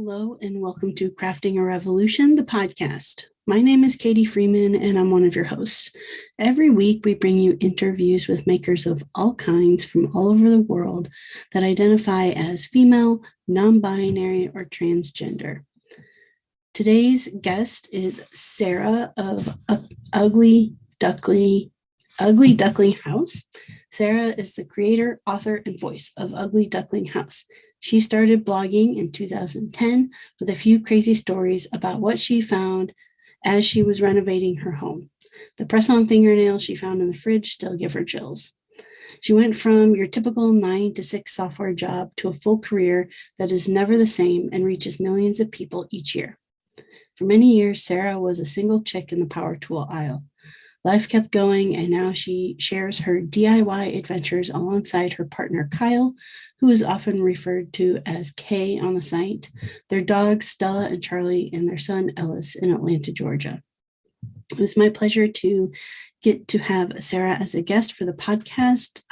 Hello and welcome to Crafting a Revolution, the podcast. My name is Katie Freeman and I'm one of your hosts. Every week we bring you interviews with makers of all kinds from all over the world that identify as female, non-binary, or transgender. Today's guest is Sarah of Ugly Duckling House. Sarah is the creator, author, and voice of Ugly Duckling House. She started blogging in 2010 with a few crazy stories about what she found as she was renovating her home. The press-on fingernails she found in the fridge still give her chills. She went from your typical 9 to 6 software job to a full career that is never the same and reaches millions of people each year. For many years, Sarah was a single chick in the power tool aisle. Life kept going, and now she shares her DIY adventures alongside her partner, Kyle, who is often referred to as Kay on the site, their dogs, Stella and Charlie, and their son, Ellis, in Atlanta, Georgia. It was my pleasure to get to have Sarah as a guest for the podcast.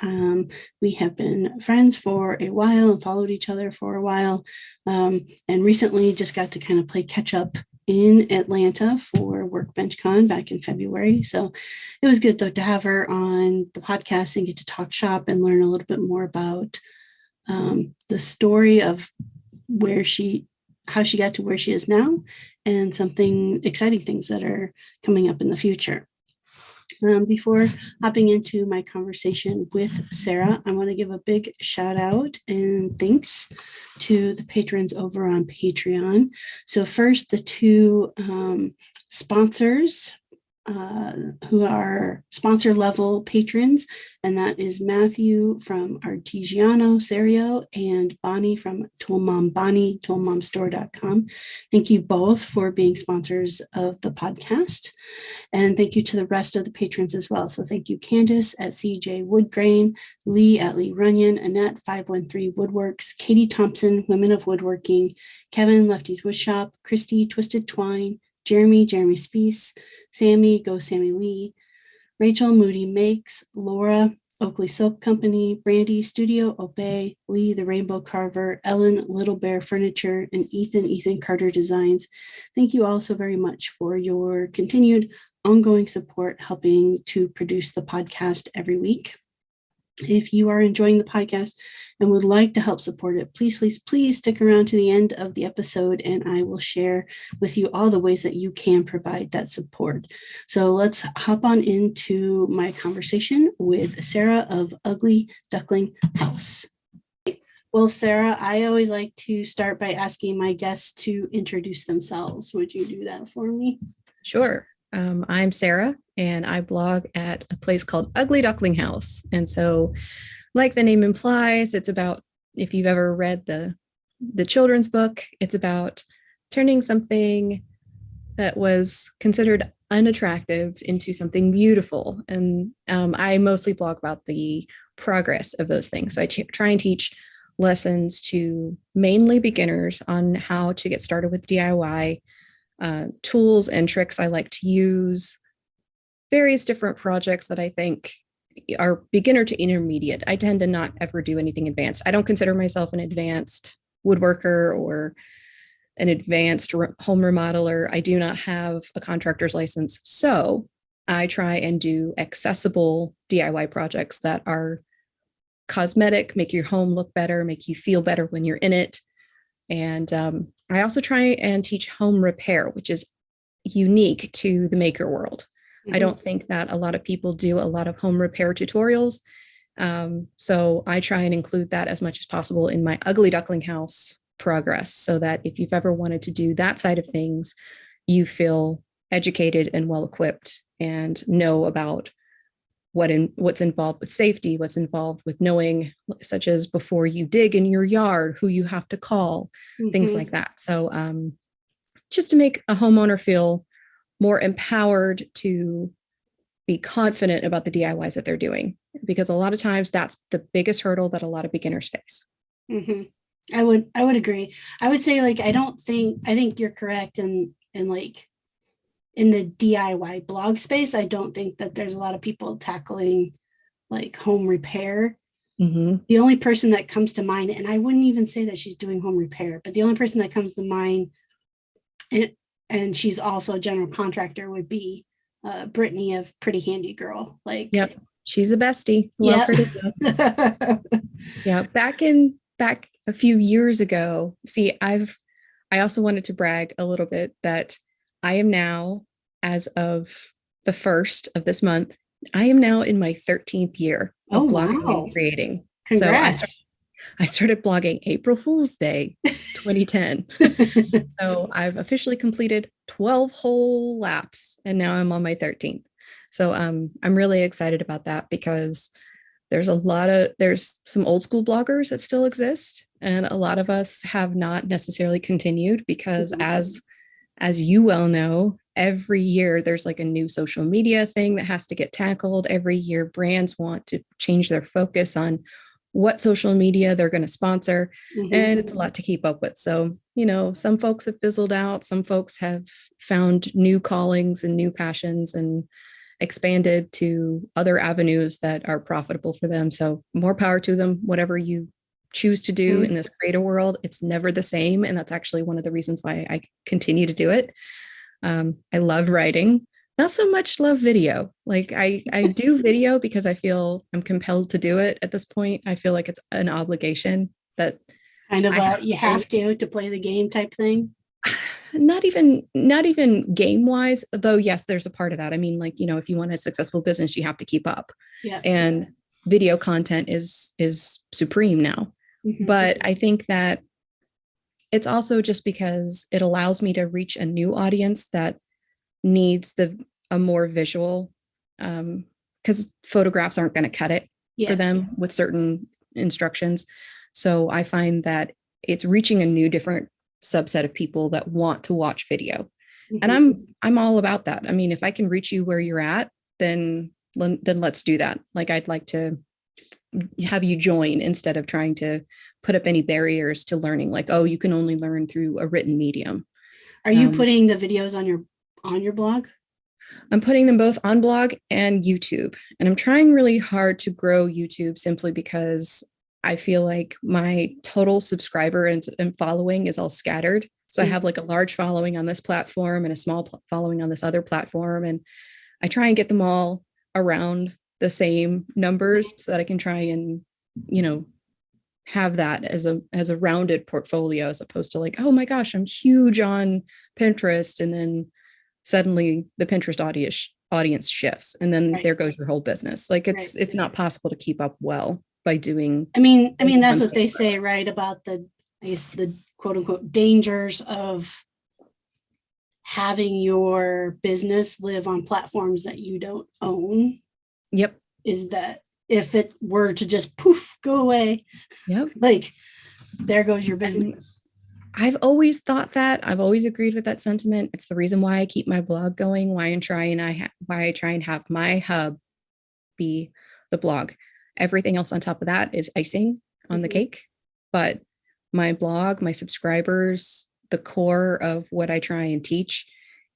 We have been friends for a while and followed each other for a while, and recently just got to kind of play catch up in Atlanta for Workbench Con back in February. So it was good though to have her on the podcast and get to talk shop and learn a little bit more about the story of how she got to where she is now and something exciting things that are coming up in the future. Before hopping into my conversation with Sarah, I want to give a big shout out and thanks to the patrons over on Patreon. So first, the two sponsors who are sponsor level patrons, and that is Matthew from Artigiano Serio and Bonnie from Tool Mom Bonnie, toolmomstore.com. Thank you both for being sponsors of the podcast. And thank you to the rest of the patrons as well. So thank you, Candace at CJ Woodgrain, Lee at Lee Runyon, Annette 513 Woodworks, Katie Thompson, Women of Woodworking, Kevin Lefty's Woodshop, Christy Twisted Twine, Jeremy Speece, Sammy, Go Sammy Lee, Rachel Moody Makes, Laura, Oakley Soap Company, Brandy, Studio Obey, Lee, the Rainbow Carver, Ellen, Little Bear Furniture, and Ethan Carter Designs. Thank you all so very much for your continued ongoing support, helping to produce the podcast every week. If you are enjoying the podcast and would like to help support it, please stick around to the end of the episode and I will share with you all the ways that you can provide that support. So let's hop on into my conversation with Sarah of Ugly Duckling House. Well, Sarah, I always like to start by asking my guests to introduce themselves. Would you do that for me? Sure. I'm Sarah, and I blog at a place called Ugly Duckling House. And so, like the name implies, it's about, if you've ever read the children's book, it's about turning something that was considered unattractive into something beautiful. And I mostly blog about the progress of those things. So I try and teach lessons to mainly beginners on how to get started with DIY, tools and tricks I like to use, various different projects that I think are beginner to intermediate. I tend to not ever do anything advanced. I don't consider myself an advanced woodworker or an advanced home remodeler. I do not have a contractor's license. So I try and do accessible DIY projects that are cosmetic, make your home look better, make you feel better when you're in it. And I also try and teach home repair, which is unique to the maker world. Mm-hmm. I don't think that a lot of people do a lot of home repair tutorials. So I try and include that as much as possible in my Ugly Duckling House progress, so that if you've ever wanted to do that side of things, you feel educated and well equipped and know about what's involved with safety, what's involved with knowing, such as before you dig in your yard, who you have to call, things like that. So just to make a homeowner feel more empowered to be confident about the DIYs that they're doing, because a lot of times that's the biggest hurdle that a lot of beginners face. Mm-hmm. I would agree. I would say, like, I think you're correct. And like, in the DIY blog space, I don't think that there's a lot of people tackling like home repair Mm-hmm. The only person that comes to mind, and I wouldn't even say that she's doing home repair, but the only person that comes to mind, and, and she's also a general contractor, would be Brittany of Pretty Handy Girl. Like, Yep. She's a bestie. Love yeah. her to death. Yeah. Back a few years ago, see, I also wanted to brag a little bit that I am now, as of the 1st of this month, I am now in my 13th year Oh, of blogging wow. and creating. So Congrats. I started blogging April Fool's Day, 2010. So I've officially completed 12 whole laps and now I'm on my 13th. So I'm really excited about that because there's some old school bloggers that still exist. And a lot of us have not necessarily continued because as you well know, every year there's like a new social media thing that has to get tackled. Every year brands want to change their focus on what social media they're going to sponsor. And it's a lot to keep up with. So, some folks have fizzled out. Some folks have found new callings and new passions and expanded to other avenues that are profitable for them. So more power to them, whatever you choose to do in this creator world, it's never the same. And that's actually one of the reasons why I continue to do it. I love writing, not so much love video. Like I do video because I feel I'm compelled to do it at this point. I feel like it's an obligation that kind of you have to play the game type thing. Not even game wise, though. Yes, there's a part of that. I mean, like, if you want a successful business, you have to keep up. Yeah. And video content is supreme now. But I think that it's also just because it allows me to reach a new audience that needs a more visual, because photographs aren't going to cut it for them with certain instructions. So I find that it's reaching a new, different subset of people that want to watch video. And I'm all about that. I mean, if I can reach you where you're at, then let's do that. Like, I'd like to have you join instead of trying to put up any barriers to learning, like, oh, you can only learn through a written medium. Are you putting the videos on your blog? I'm putting them both on blog and YouTube. And I'm trying really hard to grow YouTube simply because I feel like my total subscriber and following is all scattered. So I have like a large following on this platform and a small following on this other platform. And I try and get them all around the same numbers so that I can try and, have that as a rounded portfolio, as opposed to like, oh my gosh, I'm huge on Pinterest. And then suddenly the Pinterest audience shifts. And then there goes your whole business. Like it's not possible to keep up well by doing. I mean, that's what they say, right? About the quote unquote dangers of having your business live on platforms that you don't own. Yep. Is that if it were to just poof, go away, like there goes your business. I've always thought that. I've always agreed with that sentiment. It's the reason why I keep my blog going, why I try and have my hub be the blog. Everything else on top of that is icing on the cake. But my blog, my subscribers, the core of what I try and teach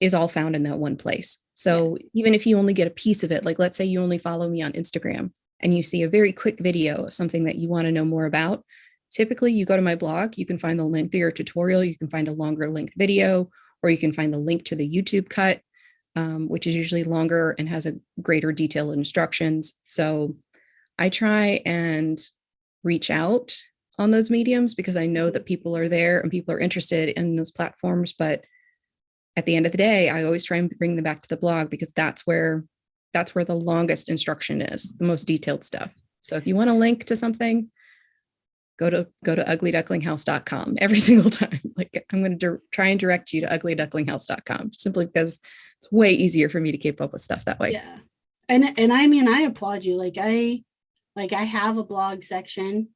is all found in that one place. So even if you only get a piece of it, like let's say you only follow me on Instagram and you see a very quick video of something that you want to know more about, typically you go to my blog, you can find the lengthier tutorial, you can find a longer length video, or you can find the link to the YouTube cut, which is usually longer and has a greater detailed instructions. So I try and reach out on those mediums because I know that people are there and people are interested in those platforms. But at the end of the day, I always try and bring them back to the blog because that's where the longest instruction is, the most detailed stuff. So if you want a link to something, go to uglyducklinghouse.com every single time. Like I'm going to try and direct you to uglyducklinghouse.com simply because it's way easier for me to keep up with stuff that way. Yeah. And I mean, I applaud you. Like I have a blog section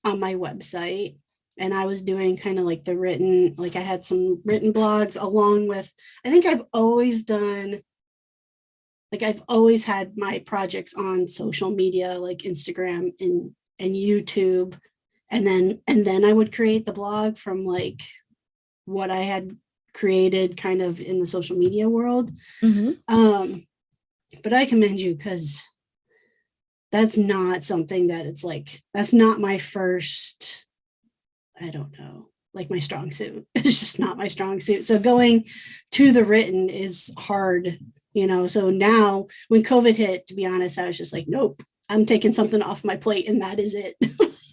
on my website, and I was doing kind of like the written, like I had some written blogs along with, I think I've always had my projects on social media, like Instagram and YouTube. And then I would create the blog from like what I had created kind of in the social media world. But I commend you because that's not something that it's like, that's not my first, I don't know, like my strong suit. It's just not my strong suit. So going to the written is hard, you know. So now when COVID hit, to be honest, I was just like, nope, I'm taking something off my plate and that is it.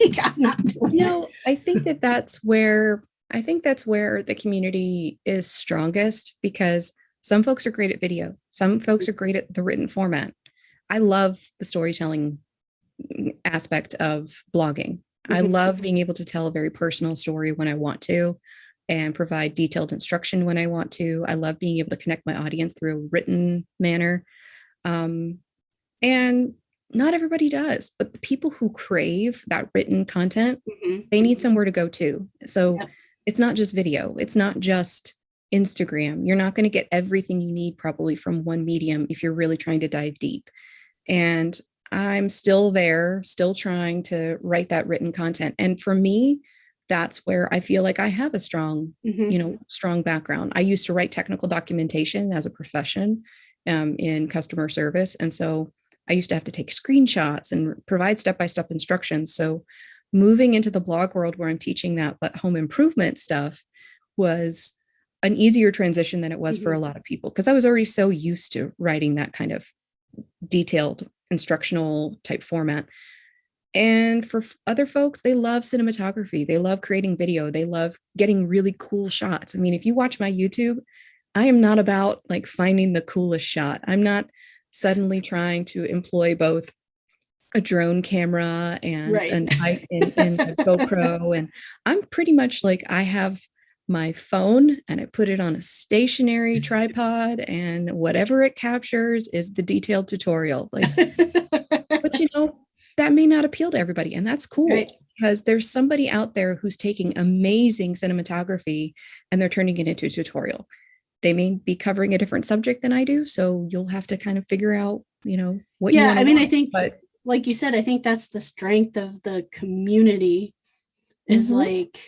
Like, I'm not doing it. I think that's where the community is strongest, because some folks are great at video, some folks are great at the written format. I love the storytelling aspect of blogging. I love being able to tell a very personal story when I want to and provide detailed instruction when I want to. I love being able to connect my audience through a written manner. And not everybody does, but the people who crave that written content, they need somewhere to go to. So it's not just video. It's not just Instagram. You're not going to get everything you need probably from one medium if you're really trying to dive deep. And I'm still there, still trying to write that written content. And for me, that's where I feel like I have a strong, strong background. I used to write technical documentation as a profession in customer service. And so I used to have to take screenshots and provide step-by-step instructions. So moving into the blog world where I'm teaching that, but home improvement stuff was an easier transition than it was for a lot of people, because I was already so used to writing that kind of detailed instructional type format. And for other folks, they love cinematography. They love creating video. They love getting really cool shots. I mean, if you watch my YouTube, I am not about like finding the coolest shot. I'm not suddenly trying to employ both a drone camera and and a GoPro. And I'm pretty much like, I have my phone and I put it on a stationary tripod, and whatever it captures is the detailed tutorial. Like, but that may not appeal to everybody, and that's cool, because there's somebody out there who's taking amazing cinematography and they're turning it into a tutorial. They may be covering a different subject than I do, so you'll have to kind of figure out, what you want. I mean, I think, but like you said, I think that's the strength of the community is like,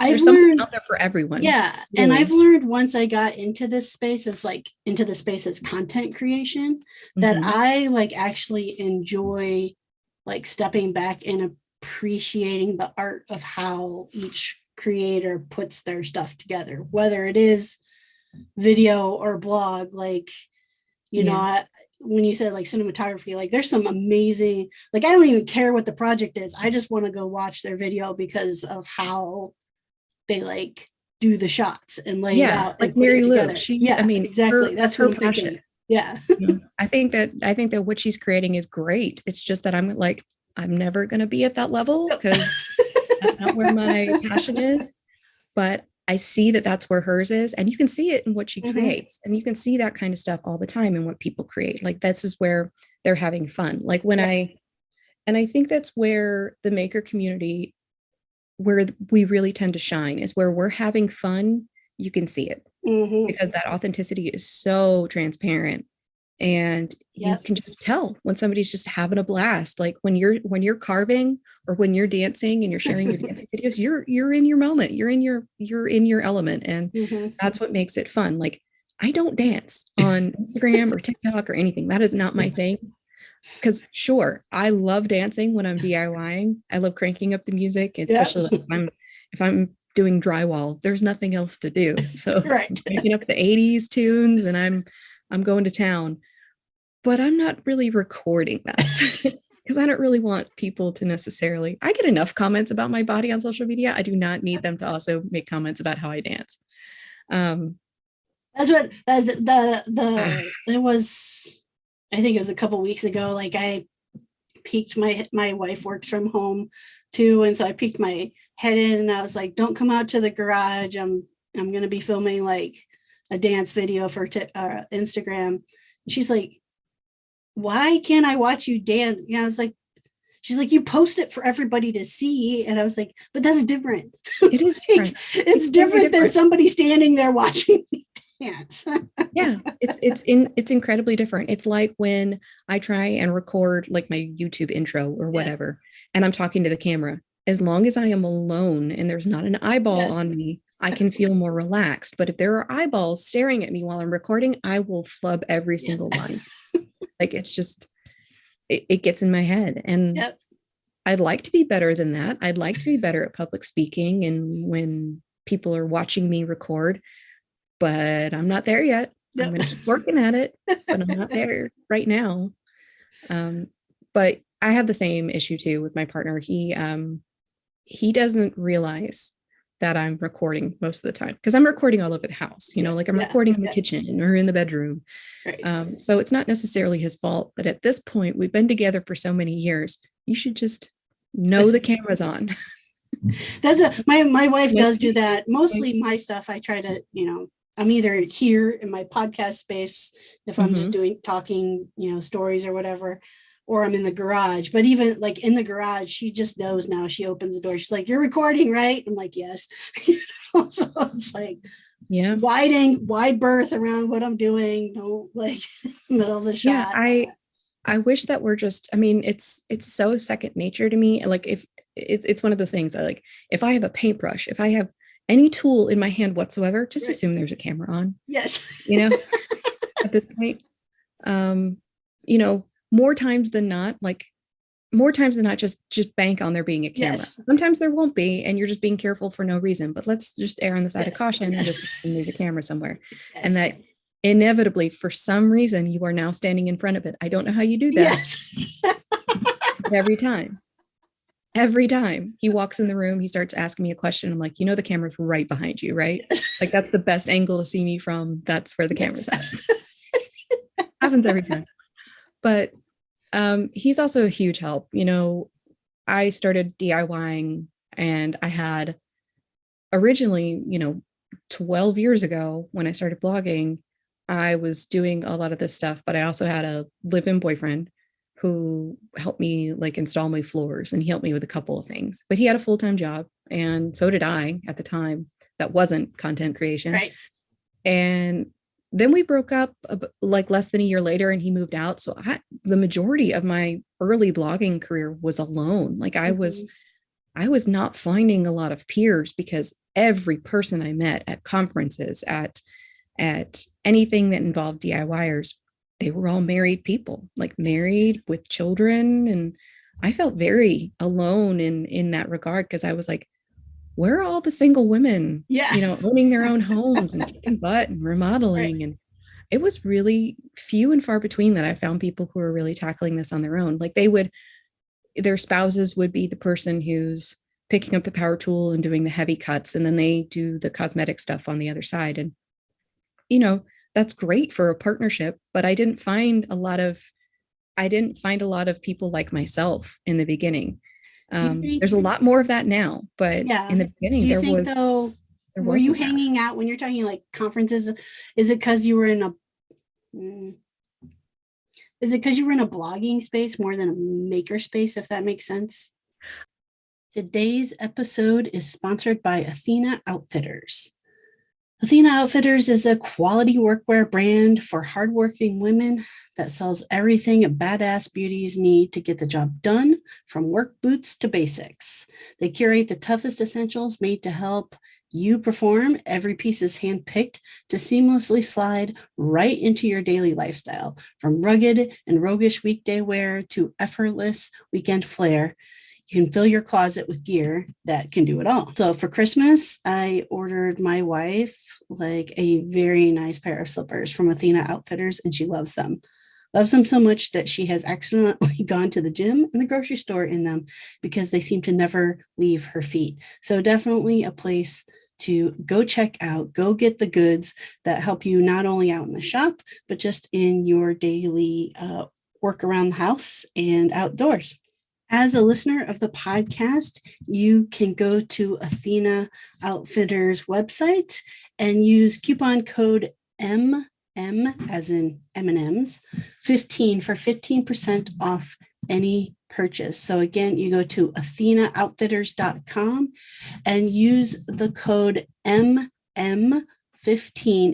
there's something out there for everyone. Yeah. Really. And I've learned once I got into this space, as content creation, that I like actually enjoy like stepping back and appreciating the art of how each creator puts their stuff together, whether it is video or blog. Like, when you said like cinematography, like there's some amazing, like I don't even care what the project is. I just want to go watch their video because of how they like do the shots and lay it out. Like Mary Lou. Exactly. That's her passion. Yeah. I think that what she's creating is great. It's just that I'm like, I'm never going to be at that level because that's not where my passion is. But I see that that's where hers is. And you can see it in what she creates. And you can see that kind of stuff all the time in what people create. Like, this is where they're having fun. Like when I think that's where the maker community, where we really tend to shine, is where we're having fun. You can see it because that authenticity is so transparent, and you can just tell when somebody's just having a blast. Like when you're carving or when you're dancing and you're sharing your dancing videos, you're in your moment, you're in your element, and that's what makes it fun. Like, I don't dance on Instagram or TikTok or anything. That is not my thing. Because sure, I love dancing when I'm DIYing. I love cranking up the music, especially if I'm doing drywall. There's nothing else to do, so cranking up the '80s tunes, and I'm going to town. But I'm not really recording that because I don't really want people to necessarily. I get enough comments about my body on social media. I do not need them to also make comments about how I dance. It was. I think it was a couple weeks ago, like I peeked, my wife works from home too. And so I peeked my head in and I was like, don't come out to the garage. I'm going to be filming like a dance video for Instagram. And she's like, why can't I watch you dance? And I was like, she's like, you post it for everybody to see. And I was like, but that's different. It is different. It's different than somebody standing there watching me dance. Yeah, it's incredibly different. It's like when I try and record like my YouTube intro or whatever, and I'm talking to the camera. As long as I am alone and there's not an eyeball on me, I can feel more relaxed. But if there are eyeballs staring at me while I'm recording, I will flub every single line. Like, it's just, it gets in my head. And Yep. I'd like to be better than that. I'd like to be better at public speaking and when people are watching me record, but I'm not there yet. I'm Yep. going to keep working at it, but I'm not there right now. But I have the same issue too with my partner. He doesn't realize that I'm recording most of the time because I'm recording all over the house, like I'm recording in the kitchen or in the bedroom. Right. So it's not necessarily his fault, but at this point, we've been together for so many years. You should just know the camera's on. My wife does do that. Mostly my stuff, I try to, I'm either here in my podcast space if I'm just talking, stories or whatever, or I'm in the garage. But even like in the garage, she just knows now. She opens the door. She's like, "You're recording, right?" I'm like, "Yes." So it's like, wide berth around what I'm doing. No, like middle of the shot. Yeah, I wish that we're just. I mean, it's so second nature to me. Like if it's one of those things. If I have a paintbrush, if I have any tool in my hand whatsoever, just assume there's a camera on. Yes. At this point, more times than not, just bank on there being a camera. Yes. Sometimes there won't be, and you're just being careful for no reason, but let's just err on the side of caution and just assume there's a camera somewhere. And that inevitably, for some reason, you are now standing in front of it. I don't know how you do that. But every time he walks in the room, he starts asking me a question. I'm like, the camera's right behind you, right? Like that's the best angle to see me from. That's where the camera's at. Happens every time. But he's also a huge help. I started DIYing and I had originally, 12 years ago when I started blogging, I was doing a lot of this stuff, but I also had a live-in boyfriend who helped me like install my floors, and he helped me with a couple of things, but he had a full-time job and so did I at the time. That wasn't content creation. Right. And then we broke up like less than a year later and he moved out. So the majority of my early blogging career was alone. Like I was not finding a lot of peers because every person I met at conferences, at anything that involved DIYers, they were all married people, like married with children. And I felt very alone in that regard because I was like, where are all the single women, owning their own homes and kicking butt and remodeling? Right. And it was really few and far between that I found people who were really tackling this on their own. Like their spouses would be the person who's picking up the power tool and doing the heavy cuts, and then they do the cosmetic stuff on the other side. And, that's great for a partnership, but I didn't find a lot of people like myself in the beginning. There's a lot more of that now, but in the beginning, were you hanging out when you're talking like conferences? Is it because you were in a blogging space more than a maker space, if that makes sense? Today's episode is sponsored by Athena Outfitters. Athena Outfitters is a quality workwear brand for hardworking women that sells everything badass beauties need to get the job done, from work boots to basics. They curate the toughest essentials made to help you perform. Every piece is handpicked to seamlessly slide right into your daily lifestyle, from rugged and roguish weekday wear to effortless weekend flair. You can fill your closet with gear that can do it all. So for Christmas, I ordered my wife like a very nice pair of slippers from Athena Outfitters, and she loves them. Loves them so much that she has accidentally gone to the gym and the grocery store in them because they seem to never leave her feet. So definitely a place to go check out, go get the goods that help you not only out in the shop, but just in your daily work around the house and outdoors. As a listener of the podcast, you can go to Athena Outfitters website and use coupon code MM as in M&Ms 15 for 15% off any purchase. So again, you go to athenaoutfitters.com and use the code MM15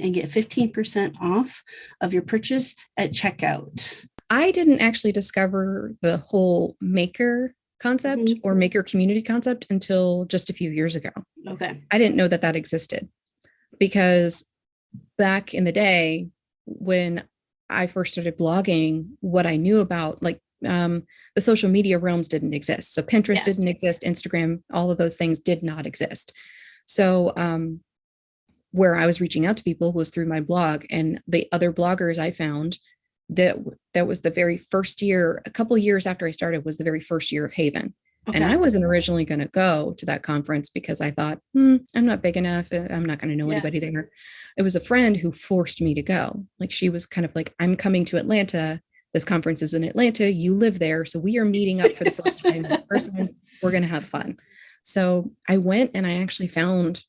and get 15% off of your purchase at checkout. I didn't actually discover the whole maker concept or maker community concept until just a few years ago. Okay. I didn't know that existed because back in the day when I first started blogging, what I knew about, like the social media realms didn't exist. So Pinterest Yes. didn't exist, Instagram, all of those things did not exist. So where I was reaching out to people was through my blog, and the other bloggers I found, that was the very first year, a couple of years after I started was the very first year of Haven. Okay. And I wasn't originally going to go to that conference because I thought, I'm not big enough. I'm not going to know anybody there. It was a friend who forced me to go. Like, she was kind of like, I'm coming to Atlanta. This conference is in Atlanta. You live there. So we are meeting up for the first time in person. We're going to have fun. So I went, and I actually found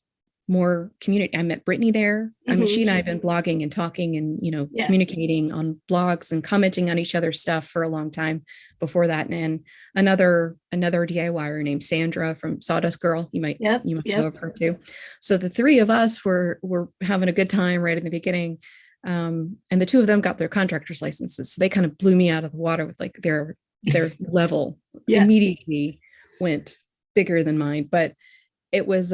more community. I met Brittany there. I mean, she and I have been blogging and talking and, communicating on blogs and commenting on each other's stuff for a long time before that. And another DIYer named Sandra from Sawdust Girl. You might know of her too. So the three of us were having a good time right in the beginning. And the two of them got their contractor's licenses. So they kind of blew me out of the water with like their level immediately went bigger than mine. But it was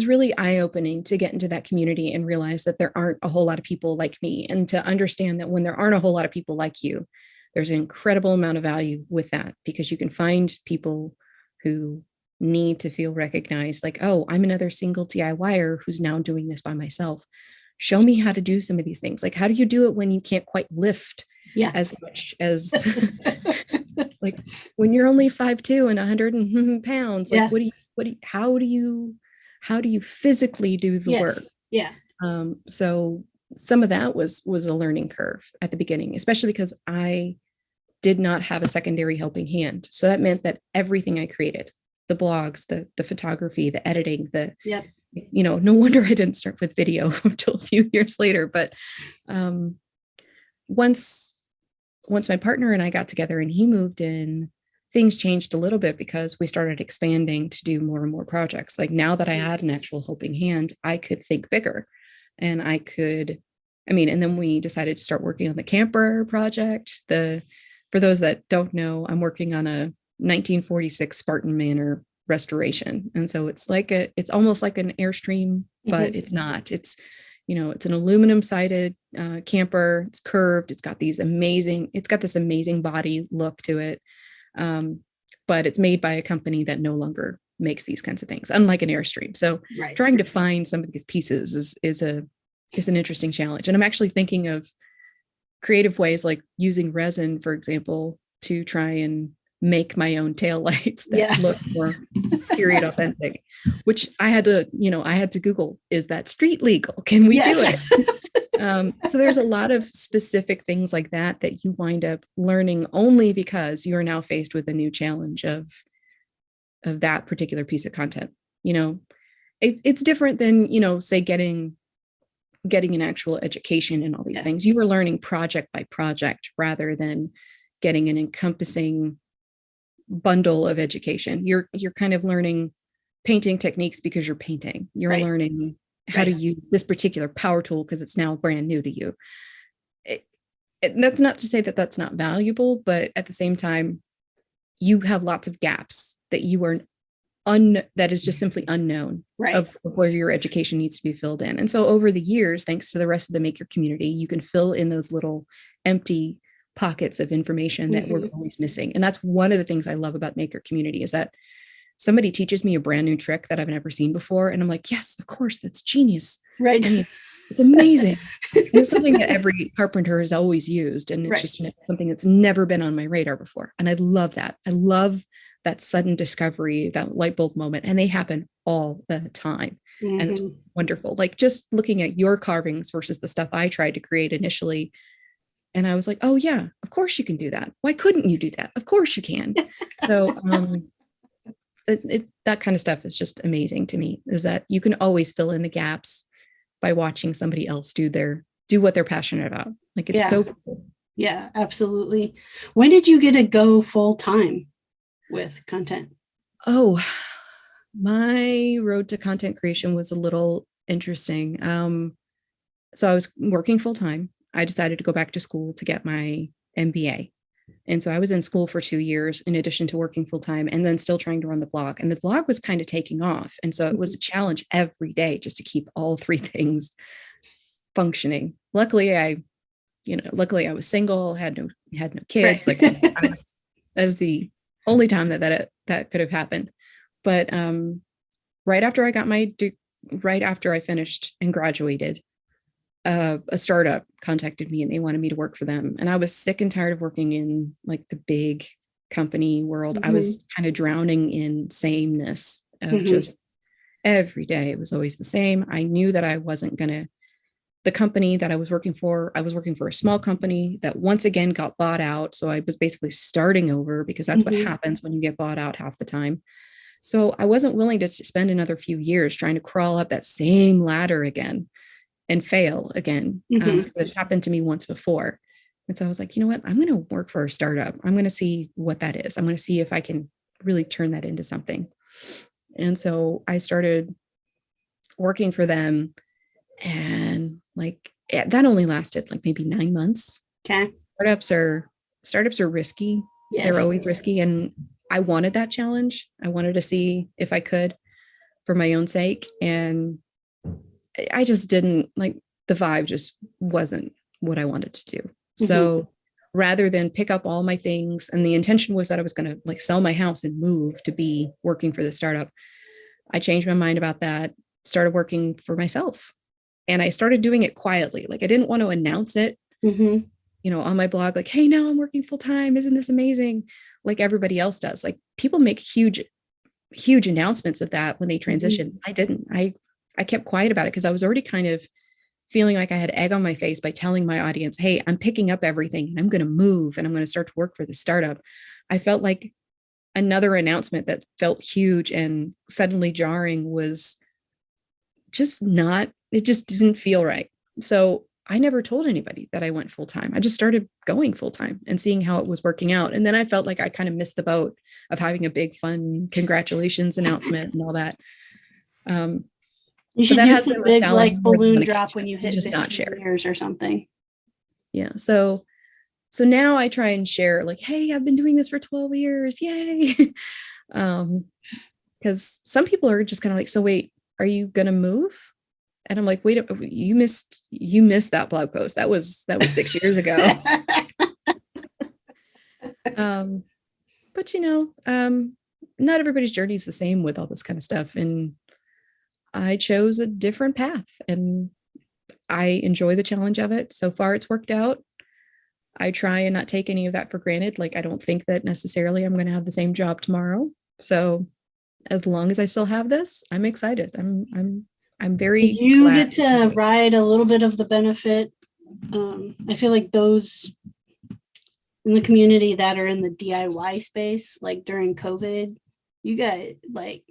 really eye-opening to get into that community and realize that there aren't a whole lot of people like me, and to understand that when there aren't a whole lot of people like you, there's an incredible amount of value with that, because you can find people who need to feel recognized, like, oh, I'm another single DIYer who's now doing this by myself. Show me how to do some of these things. Like, how do you do it when you can't quite lift as much as like when you're only 5'2" and 100 pounds? Like, how do you physically do the work? Yeah. So some of that was a learning curve at the beginning, especially because I did not have a secondary helping hand. So that meant that everything I created, the blogs, the photography, the editing, no wonder I didn't start with video until a few years later. But once my partner and I got together and he moved in, things changed a little bit because we started expanding to do more and more projects. Like, now that I had an actual helping hand, I could think bigger, and and then we decided to start working on the camper project. For those that don't know, I'm working on a 1946 Spartan Manor restoration. And so it's almost like an Airstream, but it's not. It's an aluminum sided camper. It's curved. It's got this amazing body look to it. But it's made by a company that no longer makes these kinds of things, unlike an Airstream. So trying to find some of these pieces is an interesting challenge. And I'm actually thinking of creative ways, like using resin, for example, to try and make my own taillights that look more period authentic, which I had to Google, is that street legal? Can we do it? So there's a lot of specific things like that you wind up learning only because you are now faced with a new challenge of that particular piece of content. It's different than, say getting an actual education and all these things. You were learning project by project rather than getting an encompassing bundle of education. You're kind of learning painting techniques because you're painting. You're learning how to use this particular power tool because it's now brand new to you. That's not to say that that's not valuable, but at the same time, you have lots of gaps that you are that is just simply unknown of where your education needs to be filled in. And so over the years, thanks to the rest of the maker community, you can fill in those little empty pockets of information that we're always missing. And that's one of the things I love about maker community, is that somebody teaches me a brand new trick that I've never seen before. And I'm like, yes, of course, that's genius. Right. I mean, it's amazing. And it's something that every carpenter has always used. And it's just something that's never been on my radar before. And I love that. I love that sudden discovery, that light bulb moment. And they happen all the time. And it's wonderful. Like, just looking at your carvings versus the stuff I tried to create initially. And I was like, oh yeah, of course you can do that. Why couldn't you do that? Of course you can. So, that kind of stuff is just amazing to me, is that you can always fill in the gaps by watching somebody else do what they're passionate about. Like, it's so cool. Yeah, absolutely. When did you get to go full time with content? Oh, my road to content creation was a little interesting. So I was working full time. I decided to go back to school to get my MBA. And so I was in school for 2 years in addition to working full time, and then still trying to run the blog. And the blog was kind of taking off. And so it was a challenge every day just to keep all three things functioning. Luckily, I luckily I was single, had no kids. Right. Like I was, that is the only time that could have happened. But right after I got right after I finished and graduated, a startup contacted me and they wanted me to work for them. And I was sick and tired of working in like the big company world. I was kind of drowning in sameness of just every day. It was always the same. I knew that I wasn't going to, the company that I was working for a small company that once again got bought out. So I was basically starting over because that's what happens when you get bought out half the time. So I wasn't willing to spend another few years trying to crawl up that same ladder again and fail again. It happened to me once before. And so I was like, you know what? I'm going to work for a startup. I'm going to see what that is. I'm going to see if I can really turn that into something. And so I started working for them, and like that only lasted like maybe 9 months. Okay. Startups are risky. Yes. They're always risky. And I wanted that challenge. I wanted to see if I could for my own sake. And I just didn't like, the vibe just wasn't what I wanted to do. So rather than pick up all my things, and the intention was that I was going to like sell my house and move to be working for the startup, I changed my mind about that, started working for myself. And I started doing it quietly. Like I didn't want to announce it, on my blog, like, hey, now I'm working full time. Isn't this amazing? Like everybody else does. Like people make huge announcements of that when they transition. I didn't. I kept quiet about it because I was already kind of feeling like I had egg on my face by telling my audience, hey, I'm picking up everything and I'm going to move and I'm going to start to work for the startup. I felt like another announcement that felt huge and suddenly jarring was just it just didn't feel right. So I never told anybody that I went full time. I just started going full time and seeing how it was working out. And then I felt like I kind of missed the boat of having a big fun congratulations announcement and all that. You should do some big like balloon drop when you hit 15 years or something. Yeah. So now I try and share like, hey, I've been doing this for 12 years. Yay. Because some people are just kind of like, so wait, are you going to move? And I'm like, wait, you missed that blog post. That was 6 years ago. But not everybody's journey is the same with all this kind of stuff. And I chose a different path and I enjoy the challenge of it. So far it's worked out. I try and not take any of that for granted. Like, I don't think that necessarily I'm going to have the same job tomorrow. So as long as I still have this, I'm excited. I'm very you glad get to ride a little bit of the benefit. I feel like those in the community that are in the DIY space, like during COVID, you guys like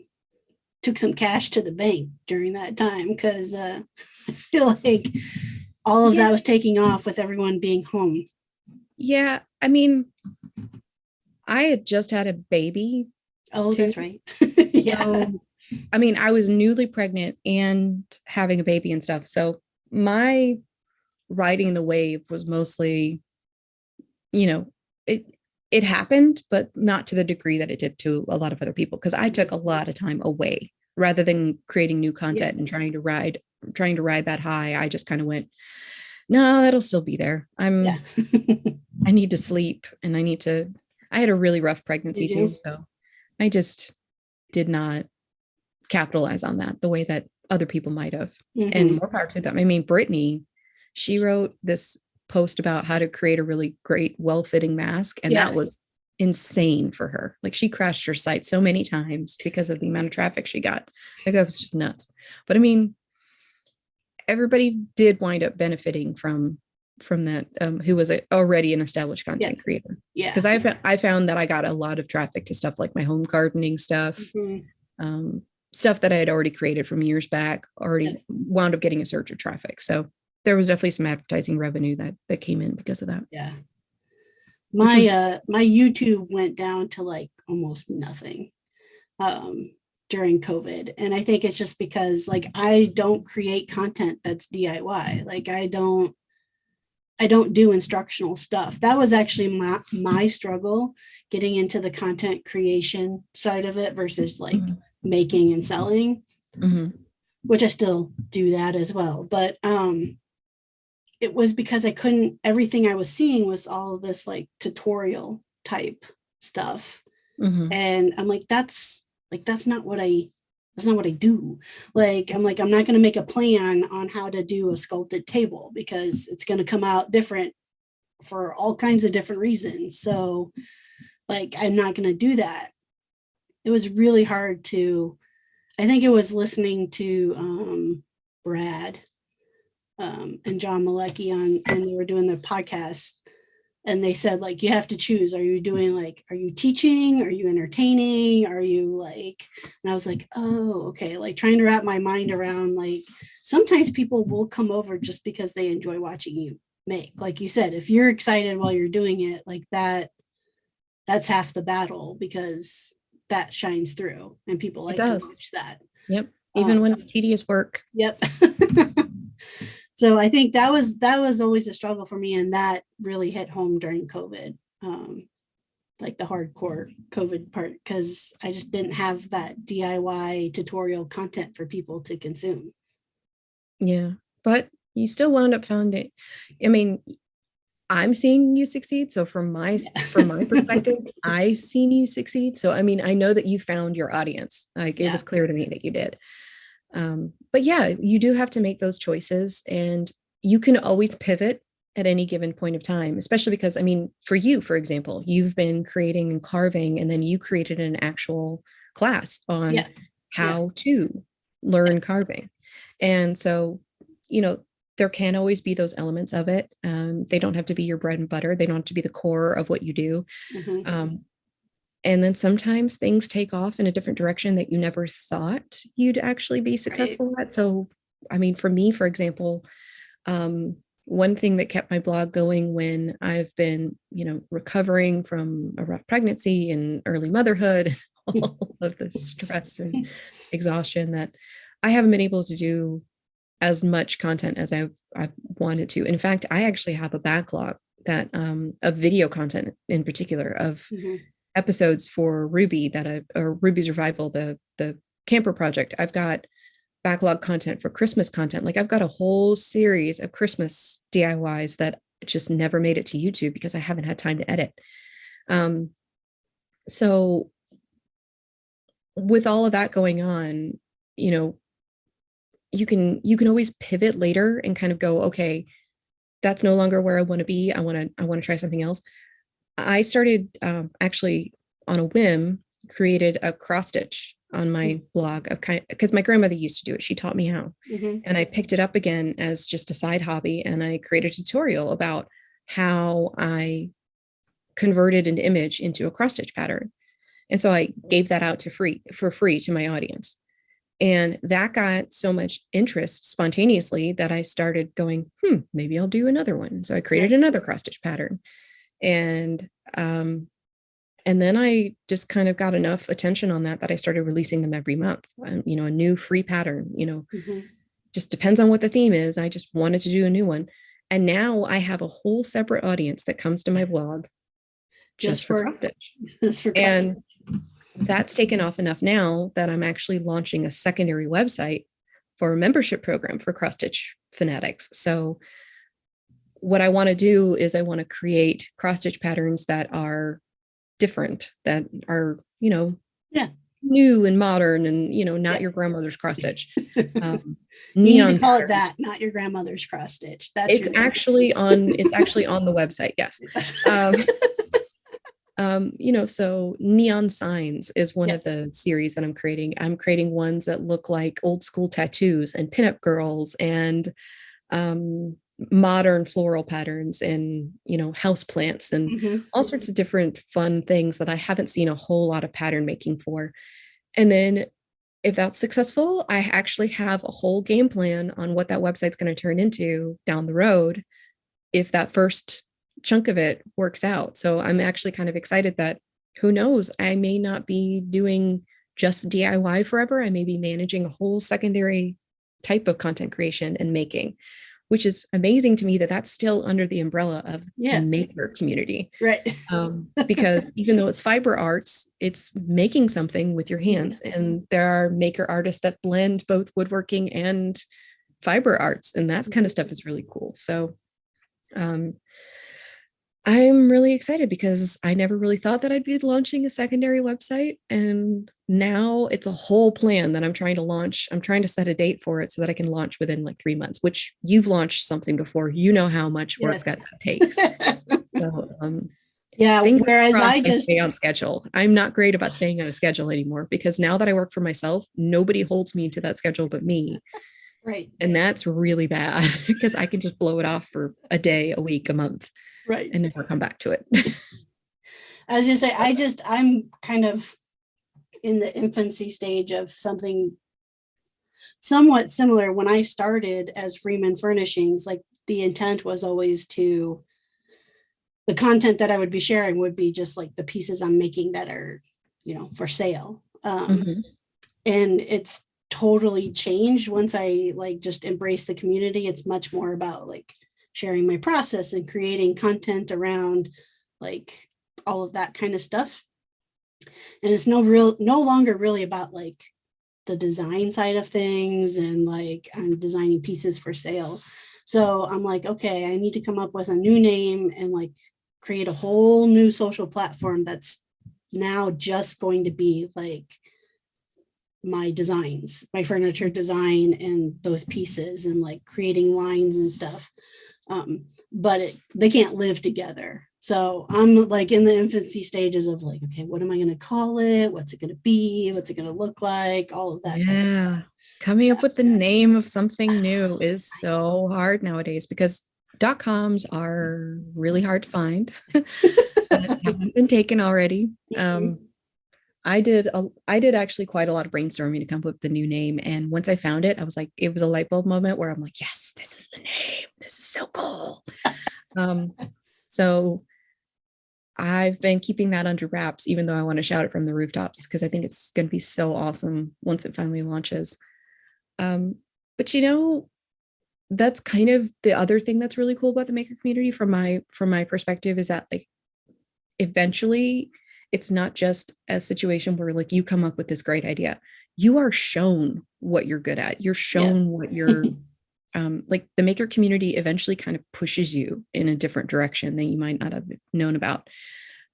took some cash to the bank during that time because I feel like all of that was taking off with everyone being home. Yeah, I mean, I had just had a baby. Oh, that's right. Yeah. So, I mean, I was newly pregnant and having a baby and stuff. So my riding the wave was mostly, it happened, but not to the degree that it did to a lot of other people. Cause I took a lot of time away rather than creating new content and trying to ride that high. I just kind of went, no, that'll still be there. I need to sleep and I had a really rough pregnancy too. So I just did not capitalize on that the way that other people might have. And more power to them. I mean, Brittany, she wrote this post about how to create a really great, well-fitting mask. And that was insane for her. Like, she crashed her site so many times because of the amount of traffic she got. Like, that was just nuts. But I mean, everybody did wind up benefiting from that, who was already an established content creator. Yeah. Because I found that I got a lot of traffic to stuff like my home gardening stuff, stuff that I had already created from years back, wound up getting a surge of traffic. So there was definitely some advertising revenue that came in because of that. Yeah. My YouTube went down to like almost nothing during COVID. And I think it's just because like I don't create content that's DIY. Like I don't do instructional stuff. That was actually my struggle getting into the content creation side of it versus like making and selling, which I still do that as well. But it was because I couldn't, everything I was seeing was all of this like tutorial type stuff. Mhm. And I'm like, that's not what I do. Like, I'm like, I'm not going to make a plan on how to do a sculpted table because it's going to come out different for all kinds of different reasons. So like, I'm not going to do that. It was really hard to, I think it was listening to Brad and John Malecki on when they were doing their podcast, and they said like you have to choose. Are you doing like, are you teaching? Are you entertaining? Are you like? And I was like, oh, okay. Like trying to wrap my mind around like sometimes people will come over just because they enjoy watching you make. Like you said, if you're excited while you're doing it, like that's half the battle because that shines through and people It like to does. watch that. Yep. Even Um, when it's tedious work. yep. So I think that was always a struggle for me, and that really hit home during COVID, like the hardcore COVID part, because I just didn't have that DIY tutorial content for people to consume. Yeah. But you still wound up finding, I mean, I'm seeing you succeed. So from my Yeah. perspective, I've seen you succeed. So I mean, I know that you found your audience. Like it Yeah. was clear to me that you did. But yeah, you do have to make those choices, and you can always pivot at any given point of time, especially because I mean, for you, for example, you've been creating and carving, and then you created an actual class on Yeah. Yeah. how to learn carving. And so, you know, there can always be those elements of it. They don't have to be your bread and butter. They don't have to be the core of what you do. Mm-hmm. Um, and then sometimes things take off in a different direction that you never thought you'd actually be Right. successful at. So, I mean, for me, for example, um, one thing that kept my blog going when I've been, recovering from a rough pregnancy and early motherhood, all of the stress and exhaustion that I haven't been able to do as much content as I've wanted to. In fact, I actually have a backlog that of video content in particular of Mm-hmm. episodes for Ruby or Ruby's Revival, the camper project. I've got backlog content for Christmas content. Like I've got a whole series of Christmas DIYs that just never made it to YouTube because I haven't had time to edit. Um, so with all of that going on, you know, you can always pivot later and kind of go, okay, that's no longer where I want to be. I want to try something else. I started actually on a whim, created a cross stitch on my blog of kind because my grandmother used to do it. She taught me how. Mm-hmm. And I picked it up again as just a side hobby. And I created a tutorial about how I converted an image into a cross stitch pattern. And so I gave that out for free to my audience. And that got so much interest spontaneously that I started going, maybe I'll do another one. So I created Right. another cross stitch pattern. And um, and then I just kind of got enough attention on that I started releasing them every month. A new free pattern, Mm-hmm. just depends on what the theme is. I just wanted to do a new one. And now I have a whole separate audience that comes to my blog Just just for for cross stitch. just for cross. And that's taken off enough now that I'm actually launching a secondary website for a membership program for cross stitch fanatics. So what I want to do is I want to create cross stitch patterns that are different, that are, Yeah. new and modern and, not Yeah. your grandmother's cross stitch. You need to Neon call it pattern. that, not your grandmother's cross stitch. That's It's your name. actually on the website. Yes. So neon signs is one Yeah. of the series that I'm creating. I'm creating ones that look like old school tattoos and pinup girls and modern floral patterns and house plants and Mm-hmm. all sorts of different fun things that I haven't seen a whole lot of pattern making for. And then if that's successful, I actually have a whole game plan on what that website's going to turn into down the road if that first chunk of it works out. So I'm actually kind of excited that who knows, I may not be doing just DIY forever. I may be managing a whole secondary type of content creation and making, which is amazing to me that that's still under the umbrella of the Yeah. maker community. Right. Because even though it's fiber arts, it's making something with your hands. And there are maker artists that blend both woodworking and fiber arts, and that kind of stuff is really cool. So Um, I'm really excited because I never really thought that I'd be launching a secondary website. And now it's a whole plan that I'm trying to launch. I'm trying to set a date for it so that I can launch within like 3 months, which you've launched something before. You know how much work Yes. that takes. So, Yeah. fingers Whereas crossed I I just, stay on schedule. I'm not great about staying on a schedule anymore because now that I work for myself, nobody holds me to that schedule but me. right, And that's really bad because I can just blow it off for a day, a week, a month, right. and never come back to it. I was just say, I'm kind of in the infancy stage of something somewhat similar. When I started as Freeman Furnishings, like the intent was always to, the content that I would be sharing would be just like the pieces I'm making that are, for sale. Mhm. And it's totally changed once I like just embrace the community. It's much more about like sharing my process and creating content around like all of that kind of stuff. And it's no longer really about like the design side of things and like I'm designing pieces for sale. So I'm like, okay, I need to come up with a new name and like create a whole new social platform that's now just going to be like my designs, my furniture design and those pieces and like creating lines and stuff. But they can't live together. So I'm like in the infancy stages of like, okay, what am I going to call it? What's it going to be? What's it going to look like? All of that kind of stuff. Yeah. Coming up with the name of something new is so hard nowadays because .coms are really hard to find that haven't been taken already. I did actually quite a lot of brainstorming to come up with the new name. And once I found it, I was like, it was a light bulb moment where I'm like, yes, this is the name. This is so cool. Um, so I've been keeping that under wraps, even though I want to shout it from the rooftops because I think it's going to be so awesome once it finally launches. Um, but that's kind of the other thing that's really cool about the maker community from my perspective is that like eventually it's not just a situation where like you come up with this great idea. You are shown what you're good at. You're Yeah. shown what you're like the maker community eventually kind of pushes you in a different direction that you might not have known about.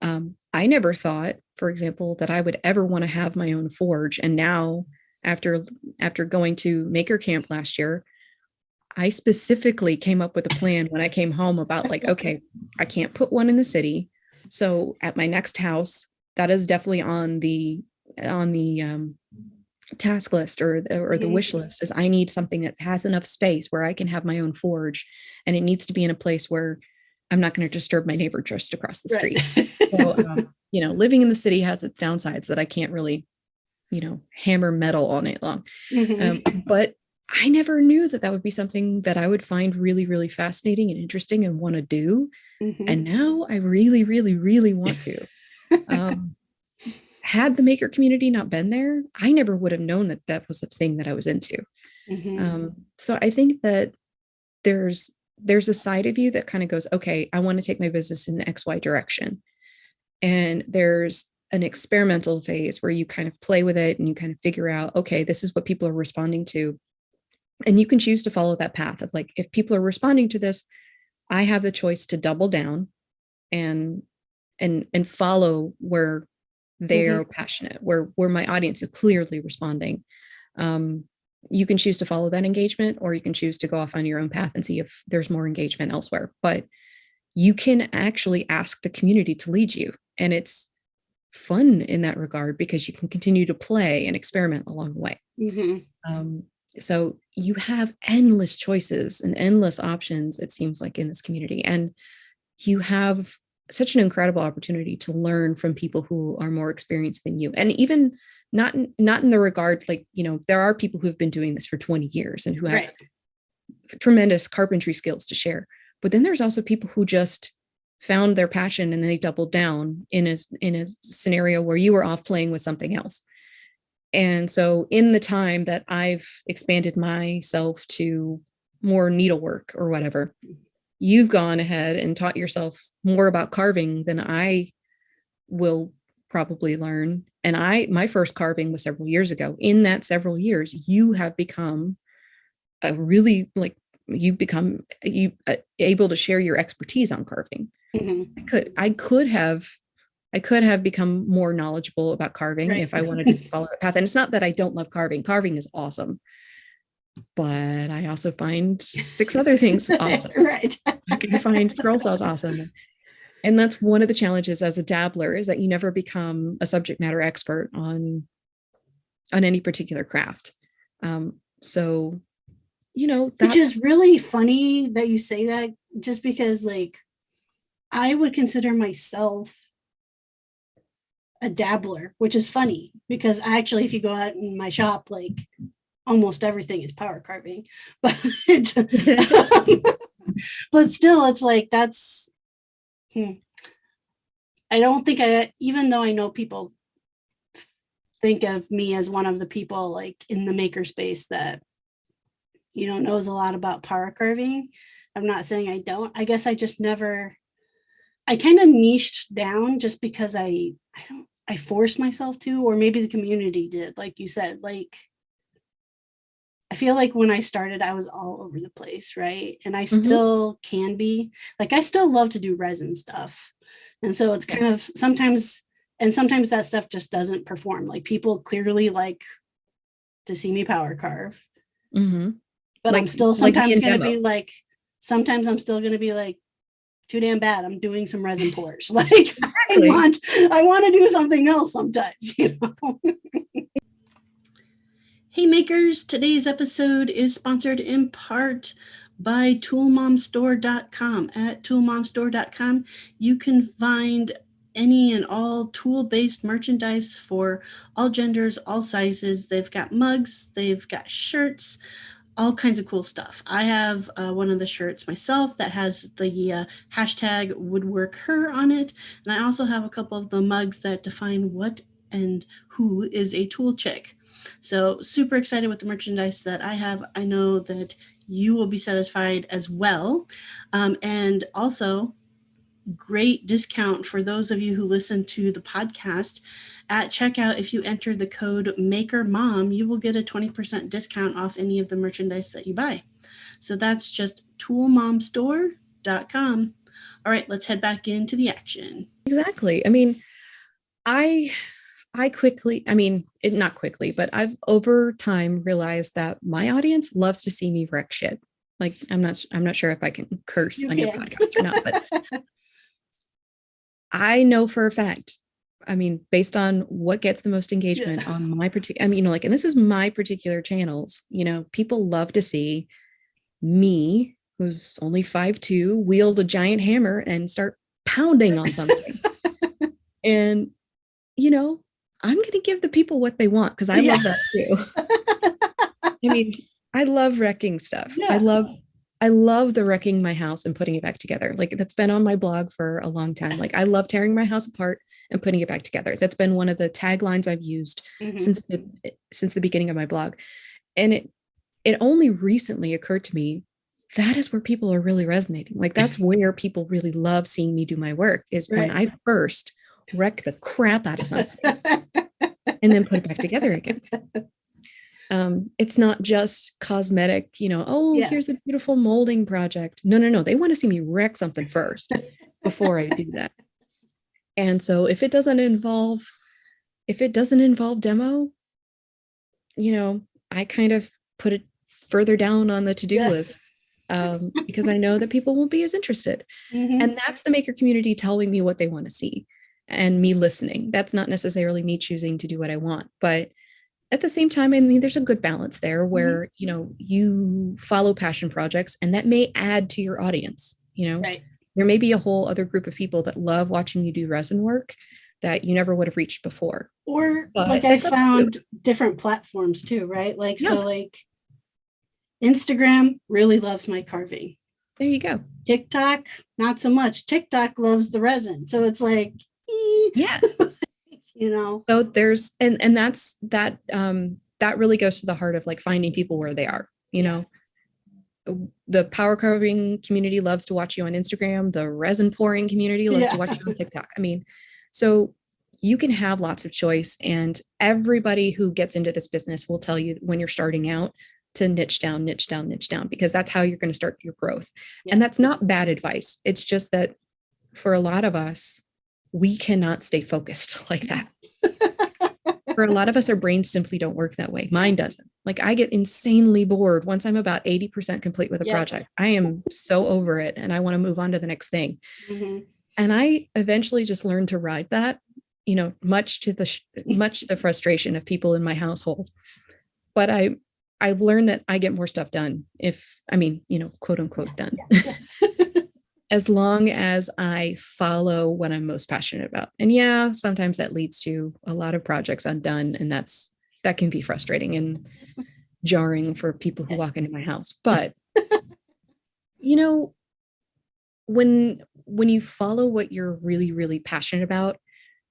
I never thought, for example, that I would ever want to have my own forge. And now after after going to Maker Camp last year, I specifically came up with a plan when I came home about like, okay, I can't put one in the city. So at my next house, that is definitely on the task list or the wish list is I need something that has enough space where I can have my own forge, and it needs to be in a place where I'm not going to disturb my neighbor just across the Right. street. So, living in the city has its downsides that I can't really, hammer metal all night long. But I never knew that that would be something that I would find really, really fascinating and interesting and want to do. And now I really, really, really want to. Had the maker community not been there, I never would have known that that was the thing that I was into. So I think that there's a side of you that kind of goes, okay, I want to take my business in the XY direction. And there's an experimental phase where you kind of play with it and you kind of figure out, okay, this is what people are responding to. And you can choose to follow that path of like, if people are responding to this, I have the choice to double down and and follow where they're passionate, where my audience is clearly responding. Um, you can choose to follow that engagement, or you can choose to go off on your own path and see if there's more engagement elsewhere. But you can actually ask the community to lead you. And it's fun in that regard because you can continue to play and experiment along the way. Um, so you have endless choices and endless options, it seems like, in this community. And you have such an incredible opportunity to learn from people who are more experienced than you. And even not in the regard, like, there are people who've been doing this for 20 years and who have tremendous carpentry skills to share. But then there's also people who just found their passion and they doubled down in a scenario where you were off playing with something else. And so in the time that I've expanded myself to more needlework or whatever, you've gone ahead and taught yourself more about carving than I will probably learn. And my first carving was several years ago. In that several years, you have become a really like you become able to share your expertise on carving. Mm-hmm. I could have become more knowledgeable about carving Right. if I wanted to follow that path. And it's not that I don't love carving. Carving is awesome. But I also find 6 other things awesome. Right. I can find scroll saws awesome. And that's one of the challenges as a dabbler, is that you never become a subject matter expert on any particular craft. So, Which is really funny that you say that, just because like I would consider myself a dabbler, which is funny because actually, if you go out in my shop, like almost everything is power carving, but but still, it's like that's. I don't think even though I know people think of me as one of the people like in the makerspace that knows a lot about power carving. I'm not saying I don't. I guess I just never. I kind of niched down just because I forced myself to, or maybe the community did, like you said. Like I feel like when I started, I was all over the place, right? And I still can be. Like I still love to do resin stuff, and so it's kind of sometimes that stuff just doesn't perform. Like people clearly like to see me power carve. But I'm still sometimes going to be like, too damn bad. I'm doing some resin pours. Like I want to do something else sometimes, Hey makers, today's episode is sponsored in part by toolmomstore.com. At toolmomstore.com, you can find any and all tool-based merchandise for all genders, all sizes. They've got mugs, they've got shirts, all kinds of cool stuff. I have one of the shirts myself that has the hashtag woodworkher on it. And I also have a couple of the mugs that define what and who is a tool chick. So super excited with the merchandise that I have. I know that you will be satisfied as well. And also great discount for those of you who listen to the podcast. At checkout, if you enter the code MAKERMOM, you will get a 20% discount off any of the merchandise that you buy. So that's just toolmomstore.com. All right, let's head back into the action. Exactly. I mean, I quickly, not quickly, but I've over time realized that my audience loves to see me wreck shit. Like I'm not sure if I can curse on your podcast or not, but I know for a fact, based on what gets the most engagement on my particular, and this is my particular channels, people love to see me, who's only 5'2", wield a giant hammer and start pounding on something. And, I'm going to give the people what they want, because I love that too. I love wrecking stuff. Yeah. I love the wrecking my house and putting it back together. Like that's been on my blog for a long time. Like I love tearing my house apart and putting it back together. That's been one of the taglines I've used since the beginning of my blog. And it only recently occurred to me that is where people are really resonating. Like that's where people really love seeing me do my work, is when I first wreck the crap out of something and then put it back together again. It's not just cosmetic, here's a beautiful molding project. No. They want to see me wreck something first before I do that. And so if it doesn't involve demo, I kind of put it further down on the to-do list, because I know that people won't be as interested. And that's the maker community telling me what they want to see and me listening. That's not necessarily me choosing to do what I want, but at the same time, there's a good balance there where, you follow passion projects and that may add to your audience, Right. There may be a whole other group of people that love watching you do resin work that you never would have reached before. Or like I found different platforms too, right? Like, so like Instagram really loves my carving. There you go. TikTok, not so much. TikTok loves the resin. So it's like, yeah. So there's and that's that really goes to the heart of like finding people where they are. The power carving community loves to watch you on Instagram. The resin pouring community loves to watch you on TikTok. So you can have lots of choice, and everybody who gets into this business will tell you when you're starting out to niche down, niche down, niche down, because that's how you're going to start your growth. Yeah. And that's not bad advice. It's just that for a lot of us, we cannot stay focused like that. For a lot of us, our brains simply don't work that way. Mine doesn't. Like I get insanely bored once I'm about 80% complete with a project. I am so over it and I want to move on to the next thing. Mm-hmm. And I eventually just learned to ride that, you know, much to the frustration of people in my household. But I've learned that I get more stuff done quote unquote done. As long as I follow what I'm most passionate about. And yeah, sometimes that leads to a lot of projects undone. And that can be frustrating and jarring for people who walk into my house. But, you know, when you follow what you're really, really passionate about,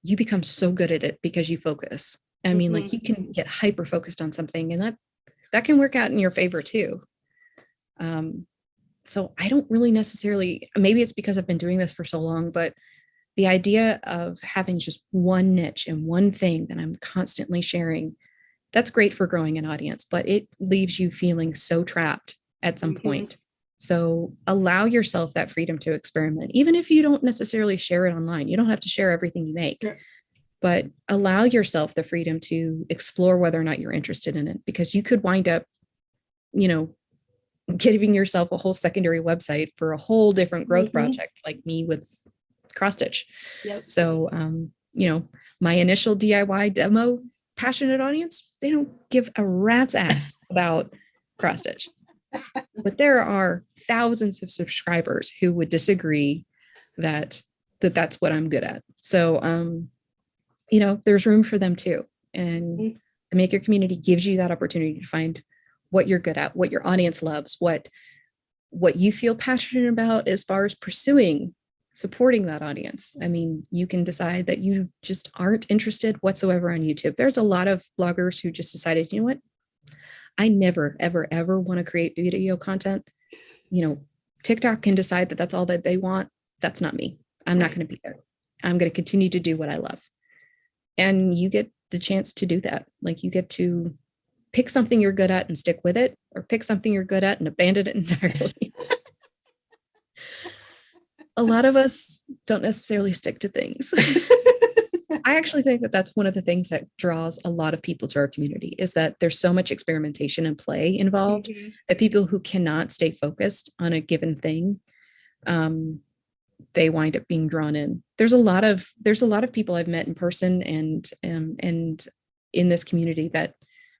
you become so good at it because you focus. I mean, like you can get hyper focused on something and that can work out in your favor too. So I don't really necessarily, maybe it's because I've been doing this for so long, but the idea of having just one niche and one thing that I'm constantly sharing, that's great for growing an audience, but it leaves you feeling so trapped at some point. So allow yourself that freedom to experiment, even if you don't necessarily share it online. You don't have to share everything you make, but allow yourself the freedom to explore whether or not you're interested in it, because you could wind up, you know, giving yourself a whole secondary website for a whole different growth project, like me with cross stitch. So, you know, my initial DIY demo passionate audience, they don't give a rat's ass about cross stitch, but there are thousands of subscribers who would disagree that that's what I'm good at. So, you know, there's room for them too. And the maker community gives you that opportunity to find what you're good at, what your audience loves, what you feel passionate about as far as supporting that audience. I mean, you can decide that you just aren't interested whatsoever on YouTube. There's a lot of bloggers who just decided, you know what? I never, ever, ever want to create video content. You know, TikTok can decide that that's all that they want. That's not me. I'm not going to be there. I'm going to continue to do what I love. And you get the chance to do that. Like you get to pick something you're good at and stick with it, or pick something you're good at and abandon it entirely. A lot of us don't necessarily stick to things. I actually think that that's one of the things that draws a lot of people to our community, is that there's so much experimentation and play involved that people who cannot stay focused on a given thing, they wind up being drawn in. There's a lot of people I've met in person and in this community that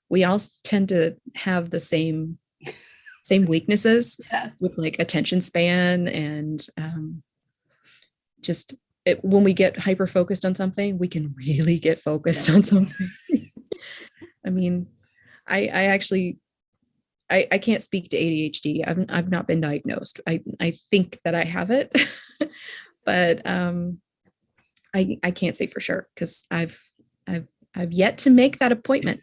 we all tend to have the same weaknesses with like attention span and when we get hyper focused on something, we can really get focused on something. I mean, I actually can't speak to ADHD. I've not been diagnosed. I think that I have it, but I can't say for sure because I've yet to make that appointment.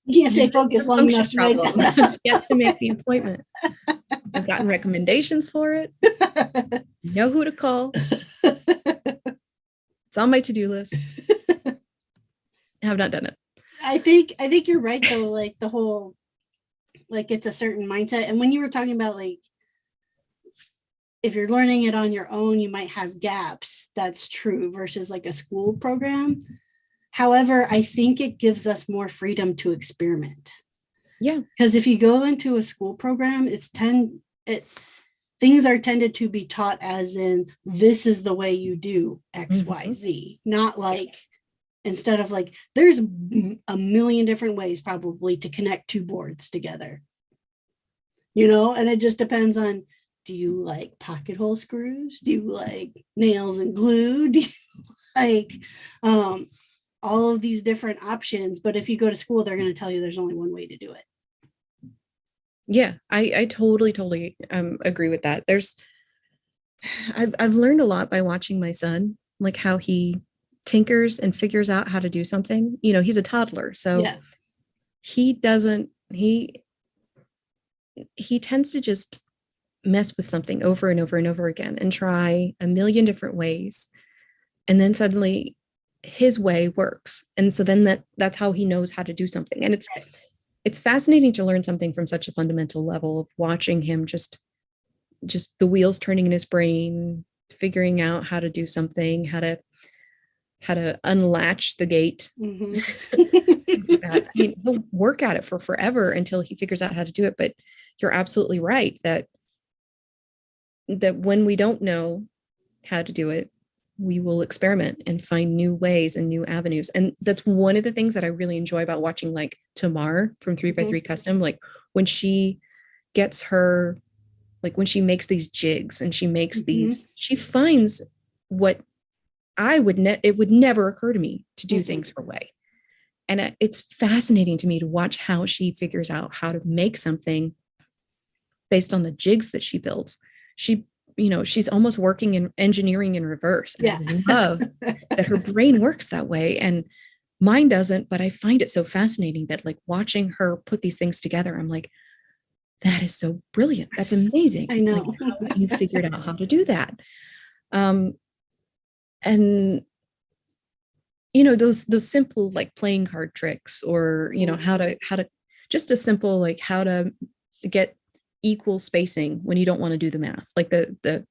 You can't stay focused long enough to make that. Yet to make the appointment. I've gotten recommendations for it. You know who to call. It's on my to-do list. I have not done it. I think you're right though. Like the whole, like it's a certain mindset. And when you were talking about like, if you're learning it on your own, you might have gaps. That's true versus like a school program. However, I think it gives us more freedom to experiment. Yeah. Because if you go into a school program, things are tended to be taught as in, this is the way you do X, Y, Z. Not like, instead of like, there's a million different ways probably to connect two boards together. You know, and it just depends on, do you like pocket hole screws? Do you like nails and glue? Do you like all of these different options? But if you go to school, they're going to tell you there's only one way to do it. Yeah, I totally agree with that. I've learned a lot by watching my son, like how he tinkers and figures out how to do something. You know, he's a toddler, so he tends to just mess with something over and over and over again and try a million different ways. And then suddenly his way works. And so then that's how he knows how to do something. And it's fascinating to learn something from such a fundamental level of watching him just the wheels turning in his brain, figuring out how to do something, how to unlatch the gate. Mm-hmm. Things like that. I mean, he'll work at it for forever until he figures out how to do it. But you're absolutely right that when we don't know how to do it, we will experiment and find new ways and new avenues. And that's one of the things that I really enjoy about watching like Tamar from 3x3 Custom. Like when she gets her, like when she makes these jigs and she makes these, she finds what it would never occur to me to do things her way. And it's fascinating to me to watch how she figures out how to make something based on the jigs that she builds. She's almost working in engineering in reverse. And I love that her brain works that way. And mine doesn't, but I find it so fascinating that like watching her put these things together, I'm like, that is so brilliant. That's amazing. I know. Like, how you figured out how to do that. And those simple like playing card tricks, or how to just a simple like how to get equal spacing when you don't want to do the math, like the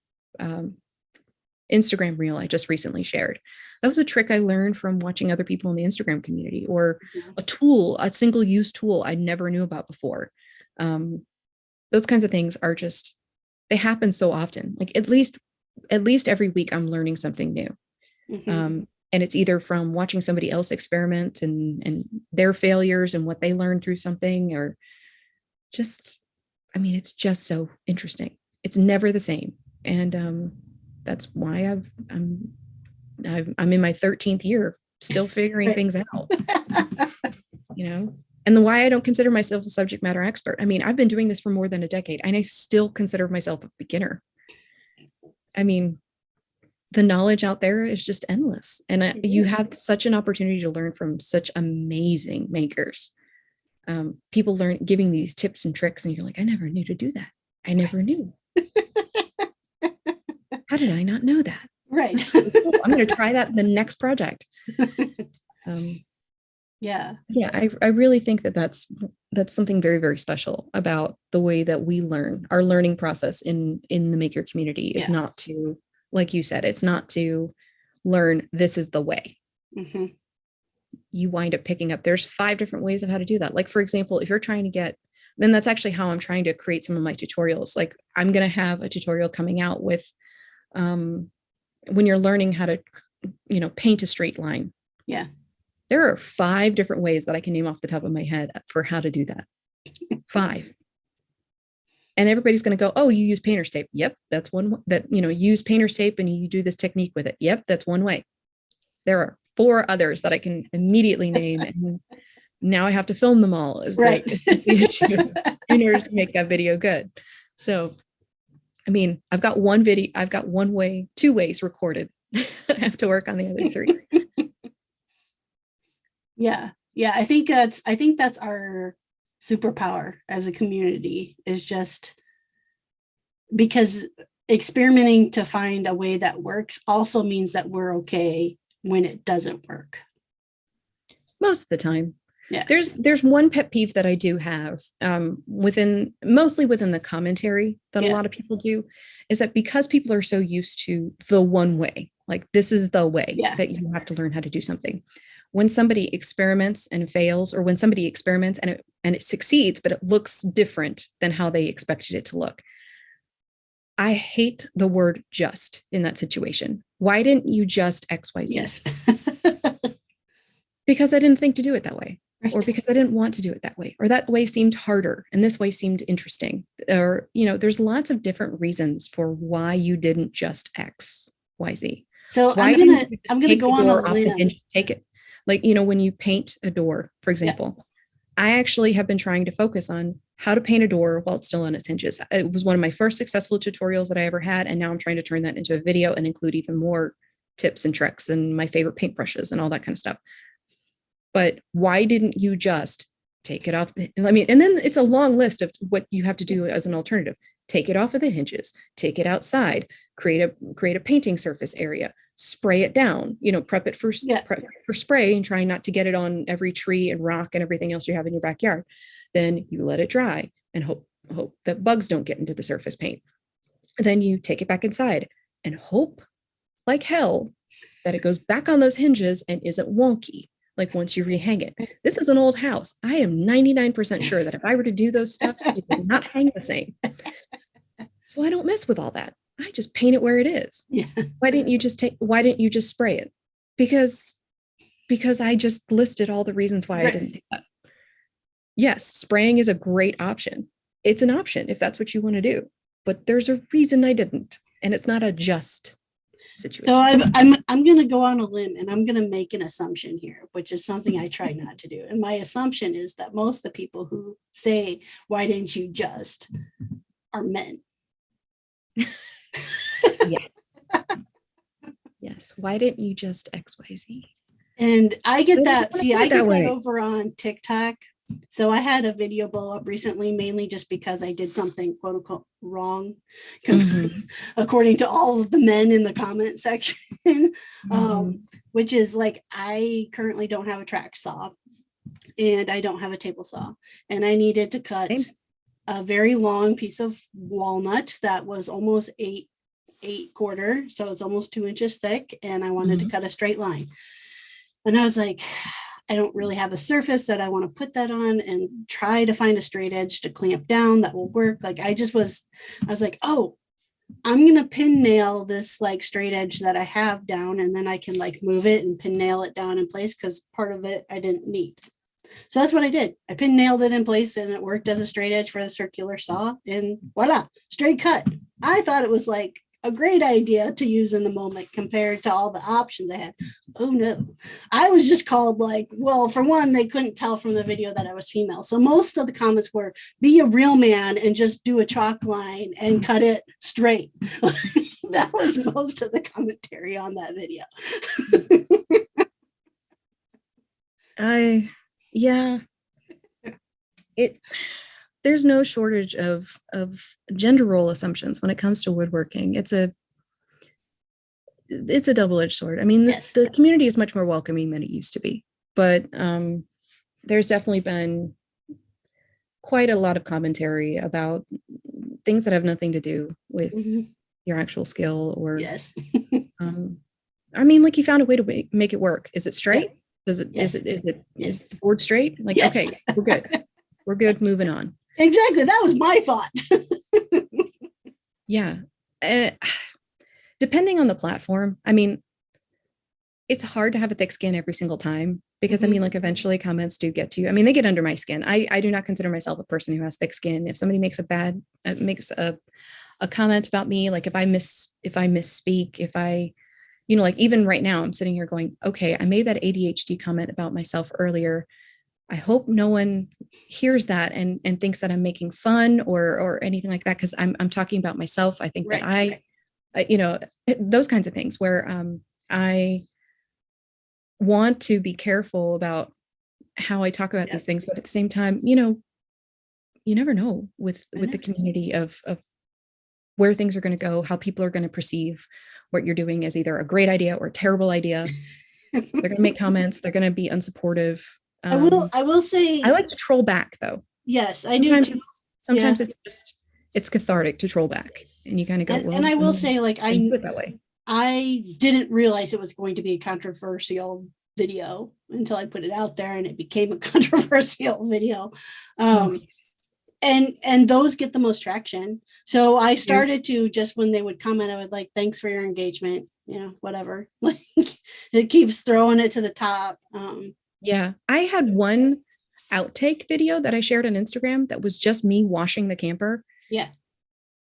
Instagram reel I just recently shared. That was a trick I learned from watching other people in the Instagram community, or a single use tool I never knew about before. Those kinds of things are just, they happen so often. Like at least every week I'm learning something new. And it's either from watching somebody else experiment and their failures and what they learned through something, or just, I mean, it's just so interesting. It's never the same. And that's why I'm in my 13th year still figuring things out, and the why I don't consider myself a subject matter expert. I mean, I've been doing this for more than a decade and I still consider myself a beginner. I mean, the knowledge out there is just endless. And you have such an opportunity to learn from such amazing makers. People giving these tips and tricks, and you're like, I never knew to do that. I never knew. How did I not know that? Right. So cool. I'm going to try that in the next project. Yeah. I really think that's something very, very special about the way that we learn. Our learning process in the maker community is not to, like you said, it's not to learn this is the way. You wind up picking up, there's 5 different ways of how to do that. Like, for example, if you're trying to get, then that's actually how I'm trying to create some of my tutorials. Like I'm going to have a tutorial coming out with, when you're learning how to, paint a straight line. Yeah. There are 5 different ways that I can name off the top of my head for how to do that. 5. And everybody's going to go, oh, you use painter's tape. Yep. That's one that, use painter's tape and you do this technique with it. Yep. That's one way. There are 4 others that I can immediately name. And now I have to film them all is the issue in order to make that video good. So, I mean, I've got 2 ways recorded. I have to work on the other 3. Yeah. I think that's our superpower as a community, is just because experimenting to find a way that works also means that we're okay when it doesn't work. Most of the time. Yeah. There's one pet peeve that I do have mostly within the commentary that a lot of people do, is that because people are so used to the one way, like this is the way that you have to learn how to do something. When somebody experiments and fails, or when somebody experiments and it succeeds, but it looks different than how they expected it to look, I hate the word just in that situation. Why didn't you just X, Y, Z? Yes. Because I didn't think to do it that way. Right. Or because I didn't want to do it that way, or that way seemed harder and this way seemed interesting. Or, there's lots of different reasons for why you didn't just X, Y, Z. So I'm gonna go on a limb and just take it. Like, when you paint a door, for example, I actually have been trying to focus on how to paint a door while it's still on its hinges. It was one of my first successful tutorials that I ever had. And now I'm trying to turn that into a video and include even more tips and tricks and my favorite paintbrushes and all that kind of stuff. But why didn't you just take it off? And then it's a long list of what you have to do as an alternative. Take it off of the hinges, take it outside, create a painting surface area, spray it down, prep it prep for spray and try not to get it on every tree and rock and everything else you have in your backyard. Then you let it dry and hope that bugs don't get into the surface paint. Then you take it back inside and hope like hell that it goes back on those hinges and isn't wonky. Like once you rehang it. This is an old house. I am 99% sure that if I were to do those steps, it would not hang the same. So I don't mess with all that. I just paint it where it is. Yeah. Why didn't you just spray it? Because I just listed all the reasons why I didn't do that. Yes, spraying is a great option. It's an option if that's what you want to do. But there's a reason I didn't. And it's not a just situation. So I'm going to go on a limb and I'm going to make an assumption here, which is something I try not to do. And my assumption is that most of the people who say, why didn't you just, are men. Yes. Yes. Why didn't you just XYZ? And I get that. See, I get that over on TikTok. So I had a video blow up recently, mainly just because I did something quote unquote wrong, according to all of the men in the comment section, which is like, I currently don't have a track saw and I don't have a table saw, and I needed to cut a very long piece of walnut that was almost 8/4. So it's almost 2 inches thick. And I wanted to cut a straight line. And I was like, I don't really have a surface that I want to put that on, and try to find a straight edge to clamp down that will work. Like I was like, oh, I'm going to pin nail this like straight edge that I have down, and then I can like move it and pin nail it down in place, because part of it I didn't need. So that's what I did. I pin nailed it in place, and it worked as a straight edge for the circular saw, and voila, straight cut. I thought it was like a great idea to use in the moment compared to all the options I had. Oh no, I was just called like, well, for one, they couldn't tell from the video that I was female. So most of the comments were, be a real man and just do a chalk line and cut it straight. That was most of the commentary on that video. There's no shortage of gender role assumptions when it comes to woodworking. It's a double-edged sword. I mean, Yes. the community is much more welcoming than it used to be, but there's definitely been quite a lot of commentary about things that have nothing to do with your actual skill or yes. I mean, like, you found a way to make it work. Is it straight? Yeah. Is it Yes. is the board straight? Like, Yes. okay, we're good. We're good. Moving on. Exactly. That was my thought. Yeah. Depending on the platform, I mean, it's hard to have a thick skin every single time, because I mean, like, eventually comments do get to you. I mean, they get under my skin. I do not consider myself a person who has thick skin. If somebody makes a comment about me, like if I misspeak, if I, like, even right now I'm sitting here going, okay, I made that ADHD comment about myself earlier. I hope no one hears that and thinks that I'm making fun or anything like that, because I'm talking about myself. I think that I those kinds of things where I want to be careful about how I talk about these things, but at the same time, you never know with the community of where things are going to go, how people are going to perceive what you're doing as either a great idea or a terrible idea. They're going to make comments. They're going to be unsupportive. I will say, I like to troll back though. Yes, I do. Sometimes it's cathartic to troll back, and you kind of go, and I will say, like, I do it that way. I didn't realize it was going to be a controversial video until I put it out there, and it became a controversial video. And those get the most traction. So I started to, just when they would comment, I would like, thanks for your engagement, whatever. Like, it keeps throwing it to the top. Yeah, I had one outtake video that I shared on Instagram that was just me washing the camper. Yeah.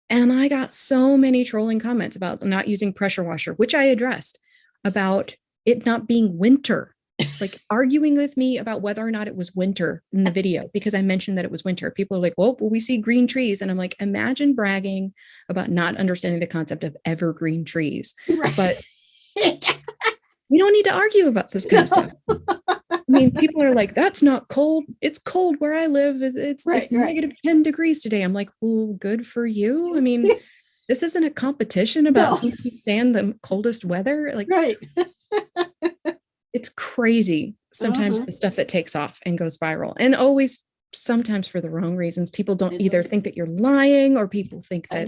And I got so many trolling comments about not using pressure washer, which I addressed, about it not being winter, like arguing with me about whether or not it was winter in the video, because I mentioned that it was winter. People are like, well, we see green trees. And I'm like, imagine bragging about not understanding the concept of evergreen trees. Right. But we don't need to argue about this kind of stuff. I mean, people are like, that's not cold. It's cold where I live. It's -10 degrees today. I'm like, well, good for you. I mean, this isn't a competition about No. who can stand the coldest weather. Like, Right. it's crazy sometimes the stuff that takes off and goes viral, and always sometimes for the wrong reasons. People don't either think that you're lying, or people think that,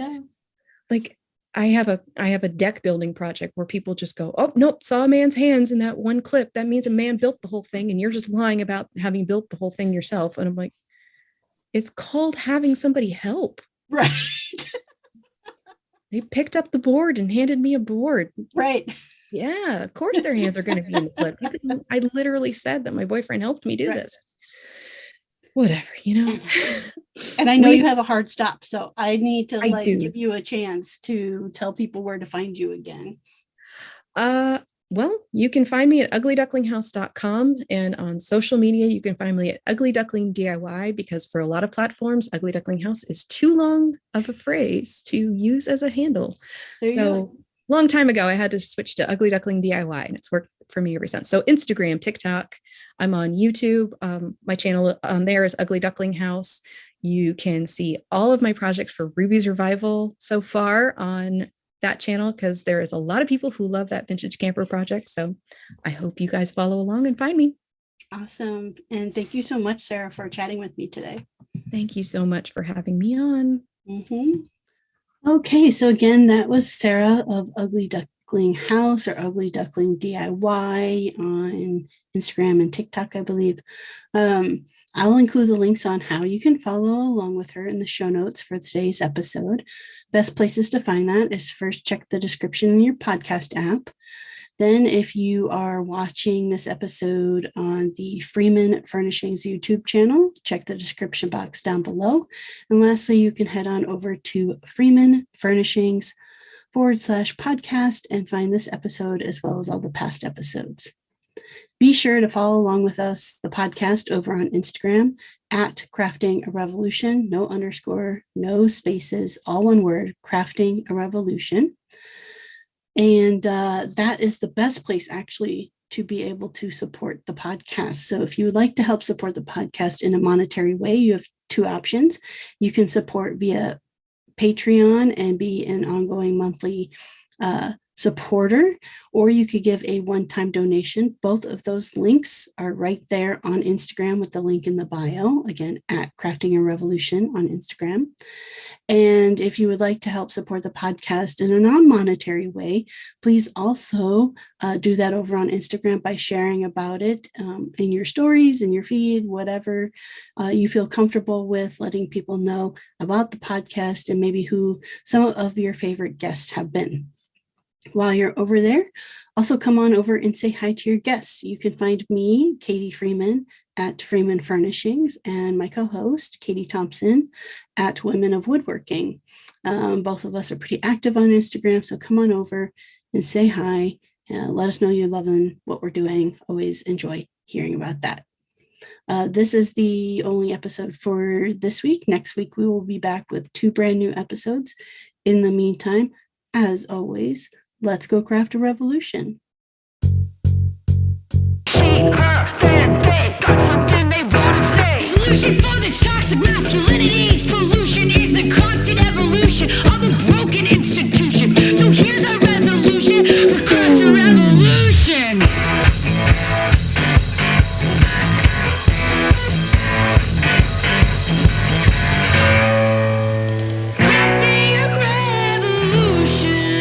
like, I have a deck building project where people just go, oh, nope, saw a man's hands in that one clip. That means a man built the whole thing, and you're just lying about having built the whole thing yourself. And I'm like, it's called having somebody help. Right. They picked up the board and handed me a board. Right. Yeah, of course their hands are going to be in the clip. I literally said that my boyfriend helped me do this. Whatever, And I know you have a hard stop, so I need to give you a chance to tell people where to find you again. Well, you can find me at uglyducklinghouse.com, and on social media, you can find me at Ugly Duckling DIY, because for a lot of platforms, Ugly Duckling House is too long of a phrase to use as a handle. So long time ago, I had to switch to Ugly Duckling DIY, and it's worked for me ever since. So Instagram, TikTok, I'm on YouTube. My channel on there is Ugly Duckling House. You can see all of my projects for Ruby's Revival so far on that channel, because there is a lot of people who love that vintage camper project. So I hope you guys follow along and find me. Awesome. And thank you so much, Sarah, for chatting with me today. Thank you so much for having me on. Okay, so again, that was Sarah of Ugly Duckling House, or Ugly Duckling DIY, on Instagram and TikTok, I believe. I'll include the links on how you can follow along with her in the show notes for today's episode. Best places to find that is first check the description in your podcast app. Then if you are watching this episode on the Freeman Furnishings YouTube channel, check the description box down below. And lastly, you can head on over to Freeman Furnishings /podcast and find this episode as well as all the past episodes. Be sure to follow along with us, the podcast, over on Instagram at Crafting a Revolution, no underscore, no spaces, all one word, Crafting a Revolution. And that is the best place actually to be able to support the podcast. So if you would like to help support the podcast in a monetary way, you have two options. You can support via Patreon and be an ongoing monthly supporter, or you could give a one-time donation. Both of those links are right there on Instagram with the link in the bio, again, at Crafting a Revolution on Instagram. And if you would like to help support the podcast in a non-monetary way, please also do that over on Instagram by sharing about it in your stories, in your feed, whatever you feel comfortable with, letting people know about the podcast and maybe who some of your favorite guests have been. While you're over there, also come on over and say hi to your guests. You can find me, Katie Freeman, at Freeman Furnishings, and my co-host, Katie Thompson, at Women of Woodworking. Both of us are pretty active on Instagram, so come on over and say hi. Let us know you're loving what we're doing. Always enjoy hearing about that. This is the only episode for this week. Next week, we will be back with 2 brand new episodes. In the meantime, as always, let's go craft a revolution. She, her, them, they got something they wanna say. Solution for the toxic masculinities. Pollution is the constant evolution of a broken institution. So here's our resolution: we craft a revolution. Crafting a revolution.